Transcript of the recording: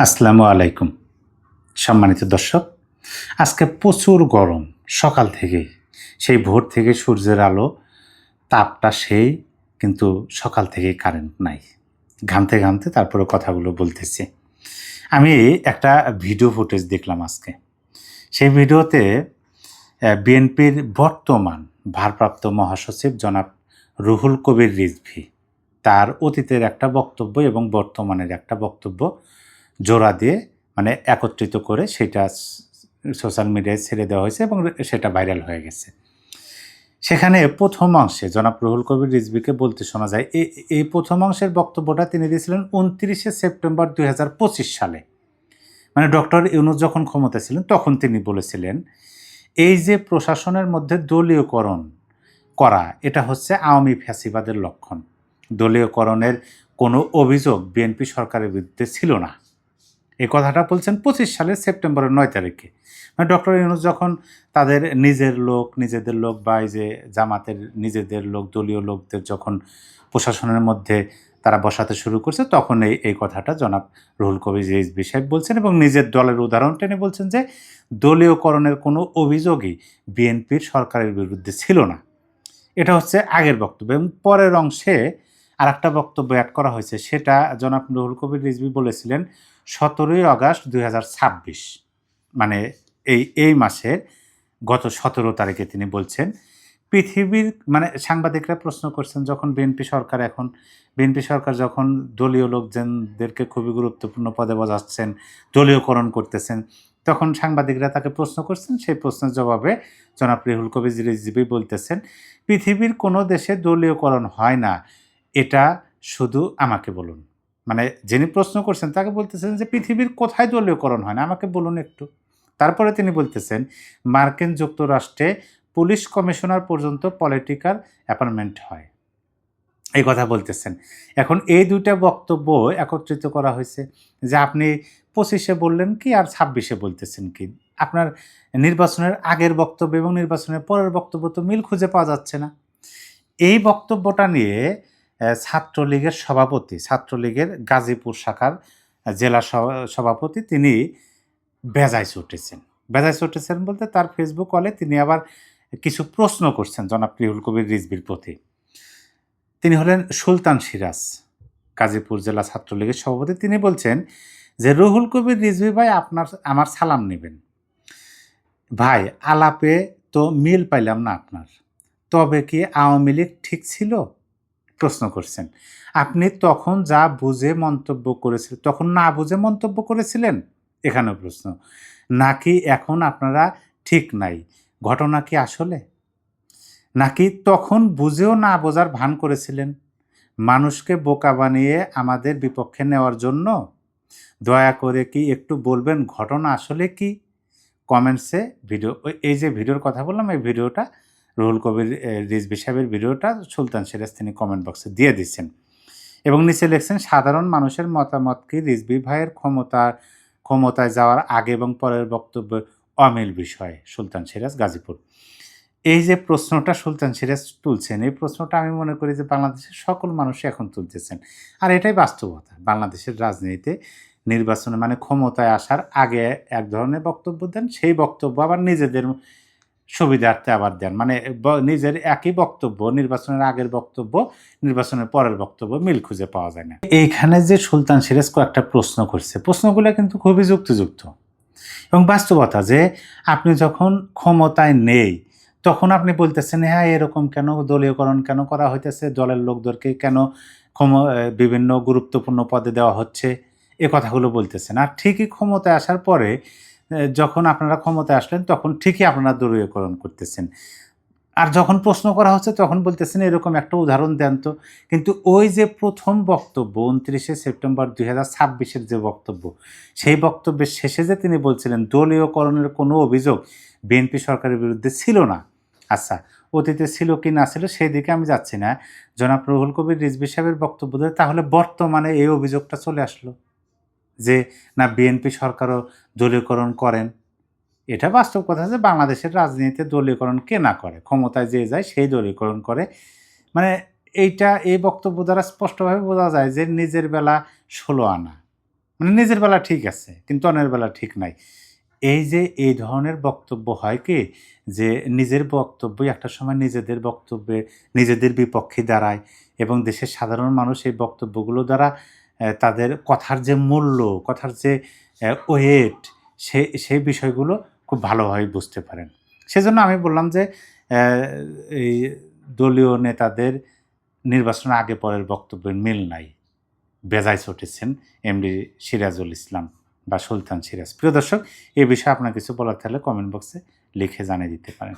আসসালামু আলাইকুম সম্মানিত দর্শক। আজকে প্রচুর গরম সকাল থেকেই, সেই ভোর থেকে সূর্যের আলো তাপটা সেই, কিন্তু সকাল থেকেই কারেন্ট নাই। ঘামতে ঘামতে তারপরে কথাগুলো বলতেছি। আমি একটা ভিডিও ফুটেজ দেখলাম আজকে। সেই ভিডিওতে বিএনপির বর্তমান ভারপ্রাপ্ত মহাসচিব জনাব রুহুল কবির রিজভী তার অতীতের একটা বক্তব্য এবং বর্তমানের একটা বক্তব্য জোড়া দিয়ে মানে একত্রিত করে সেটা সোশ্যাল মিডিয়ায় ছেড়ে দেওয়া হয়েছে এবং সেটা ভাইরাল হয়ে গেছে। সেখানে প্রথম অংশে জনাব রুহুল কবির রিজভীকে বলতে শোনা যায়, এই প্রথম অংশের বক্তব্যটা তিনি দিয়েছিলেন ২৯শে সেপ্টেম্বর ২০২৫ সালে। মানে ডক্টর ইউনূস যখন ক্ষমতায় ছিলেন তখন তিনি বলেছিলেন, এই যে প্রশাসনের মধ্যে দলীয়করণ করা, এটা হচ্ছে আওয়ামী ফ্যাসিবাদের লক্ষণ। দলীয়করণের কোনো অভিযোগ বিএনপি সরকারের বিরুদ্ধে ছিল না। এই কথাটা বলছেন ২৫ সালের সেপ্টেম্বরের ৯ তারিখে। মানে ডক্টর ইউনূস যখন তাদের নিজেদের লোক বা এই যে জামাতের নিজেদের লোক, দলীয় লোকদের যখন প্রশাসনের মধ্যে তারা বসাতে শুরু করছে, তখন এই কথাটা জনাব রুহুল কবির রিজভী সাহেব বলছেন এবং নিজের দলের উদাহরণ টেনে বলছেন যে দলীয়করণের কোনো অভিযোগই বিএনপির সরকারের বিরুদ্ধে ছিল না। এটা হচ্ছে আগের বক্তব্য এবং পরের অংশে আরেকটা বক্তব্য অ্যাড করা হয়েছে। সেটা জনাব রুহুল কবির রিজভী বলেছিলেন ১৭ই আগস্ট ২০২৬, মানে এই মাসের গত ১৭ তারিখে তিনি বলছেন, পৃথিবীর মানে সাংবাদিকরা প্রশ্ন করছেন, যখন বিএনপি সরকার যখন দলীয় লোকজনদেরকে খুবই গুরুত্বপূর্ণ পদে বসাচ্ছেন, দলীয়করণ করতেছেন, তখন সাংবাদিকরা তাকে প্রশ্ন করছেন। সেই প্রশ্নের জবাবে জনাব রুহুল কবির রিজভী বলতেছেন, পৃথিবীর কোনো দেশে দলীয়করণ হয় না, এটা শুধু আমাকে বলুন। মানে যিনি প্রশ্ন করছেন তাকে বলতেছেন যে পৃথিবীর কোথায় দলীয়করণ হয় না, আমাকে বলুন একটু। তারপরে তিনি বলতেছেন, মার্কিন যুক্তরাষ্ট্রে পুলিশ কমিশনার পর্যন্ত পলিটিক্যাল অ্যাপয়েন্টমেন্ট হয়। এই কথা বলতেছেন। এখন এই দুইটা বক্তব্য একত্রিত করা হয়েছে যে আপনি ২৫-এ বললেন কি আর ২৬-এ বলতেছেন কি? আপনার নির্বাচনের আগের বক্তব্য এবং নির্বাচনের পরের বক্তব্য তো মিল খুঁজে পাওয়া যাচ্ছে না। এই বক্তব্যটা নিয়ে ছাত্রলীগের গাজীপুর শাখার জেলা সভাপতি তিনি বেজায় চটেছেন। বেজায় চটেছেন বলতে তার ফেসবুক ওয়ালে তিনি আবার কিছু প্রশ্ন করছেন জনাব রুহুল কবির রিজভীর প্রতি। তিনি হলেন সুলতান সিরাজ, গাজীপুর জেলা ছাত্রলীগের সভাপতি। তিনি বলছেন যে, রুহুল কবির রিজভী ভাই, আমার সালাম নেবেন। ভাই, আলাপে তো মিল পাইলাম না আপনার। তবে কি আওয়ামী লীগ ঠিক ছিল? প্রশ্ন করছেন। আপনি তখন যা বুঝে মন্তব্য করেছিলেন, তখন না বুঝে মন্তব্য করেছিলেন? এখানেও প্রশ্ন। নাকি এখন আপনারা ঠিক নাই? ঘটনা কি আসলে? নাকি তখন বুঝেও না বোঝার ভান করেছিলেন? মানুষকে বোকা বানিয়ে আমাদের বিপক্ষে নেওয়ার জন্য? দয়া করে কি একটু বলবেন ঘটনা আসলে কি? কমেন্টসে এই যে ভিডিওর কথা বললাম, এই ভিডিওটা রুহুল কবির রিজভী সাহেবের ভিডিওটা সুলতান সিরাজ তিনি কমেন্ট বক্সে দিয়ে দিচ্ছেন এবং নিচে লিখছেন, সাধারণ মানুষের মতামত কি রিজভী ভাইয়ের ক্ষমতায় যাওয়ার আগে এবং পরের বক্তব্যের অমিল বিষয়? সুলতান সিরাজ, গাজীপুর। এই যে প্রশ্নটা সুলতান সিরাজ তুলছেন, এই প্রশ্নটা আমি মনে করি যে বাংলাদেশের সকল মানুষই এখন তুলতেছেন। আর এটাই বাস্তবতা। বাংলাদেশের রাজনীতিতে নির্বাচনে মানে ক্ষমতায় আসার আগে এক ধরনের বক্তব্য দেন, সেই বক্তব্য আবার নিজেদের সুবিধার্থে আবার দেন। মানে নিজের একই বক্তব্য, নির্বাচনের আগের বক্তব্য, নির্বাচনের পরের বক্তব্য মিল খুঁজে পাওয়া যায় না। এইখানে যে সুলতান সিরাজ কয়েকটা প্রশ্ন করছে, প্রশ্নগুলো কিন্তু খুবই যুক্তিযুক্ত এবং বাস্তবতা যে আপনি যখন ক্ষমতায় নেই তখন আপনি বলতেছেন, হ্যাঁ এরকম কেন, দলীয়করণ কেন করা হইতেছে, দলের লোকদেরকে কেন বিভিন্ন গুরুত্বপূর্ণ পদে দেওয়া হচ্ছে, এ কথাগুলো বলতেছেন। আর ঠিকই ক্ষমতায় আসার পরে যখন আপনারা ক্ষমতায় আসলেন তখন ঠিকই আপনারা দলীয়করণ করতেছেন। আর যখন প্রশ্ন করা হচ্ছে তখন বলতেছেন এরকম একটা উদাহরণ দেন তো। কিন্তু ওই যে প্রথম বক্তব্য ২৯শে সেপ্টেম্বর ২০২৬-এর যে বক্তব্য, সেই বক্তব্যের শেষে যে তিনি বলছিলেন দলীয়করণের কোনো অভিযোগ বিএনপি সরকারের বিরুদ্ধে ছিল না। আচ্ছা, অতীতে ছিল কি না ছিল সেই দিকে আমি যাচ্ছি না। জনাব রুহুল কবির রিজভী সাহেবের বক্তব্য দিয়ে তাহলে বর্তমানে এই অভিযোগটা চলে আসলো যে না বিএনপি সরকারও দলীয়করণ করেন। এটা বাস্তব কথা যে বাংলাদেশের রাজনীতিতে দলীয়করণ কে না করে? ক্ষমতায় যে যায় সেই দলীয়করণ করে। মানে এই বক্তব্য দ্বারা স্পষ্টভাবে বোঝা যায় যে নিজের বেলা ১৬ আনা। মানে নিজের বেলা ঠিক আছে কিন্তু অন্যের বেলা ঠিক নাই। এই যে এই ধরনের বক্তব্য হয় কি যে নিজের বক্তব্যই একটা সময় নিজেদের বক্তব্যে নিজেদের বিপক্ষে দাঁড়ায় এবং দেশের সাধারণ মানুষ এই বক্তব্যগুলো দ্বারা তাদের কথার যে মূল্য, কথার যে ওয়েট সেই বিষয়গুলো খুব ভালোভাবে বুঝতে পারেন। সেজন্য আমি বললাম যে এই দলীয় নেতাদের নির্বাচনের আগে পরের বক্তব্যের মিল নাই। বেজায় চটেছেন এমডি সিরাজুল ইসলাম বা সুলতান সিরাজ। প্রিয় দর্শক, এ বিষয়ে আপনার কিছু বলার থাকলে কমেন্ট বক্সে লিখে জানিয়ে দিতে পারেন।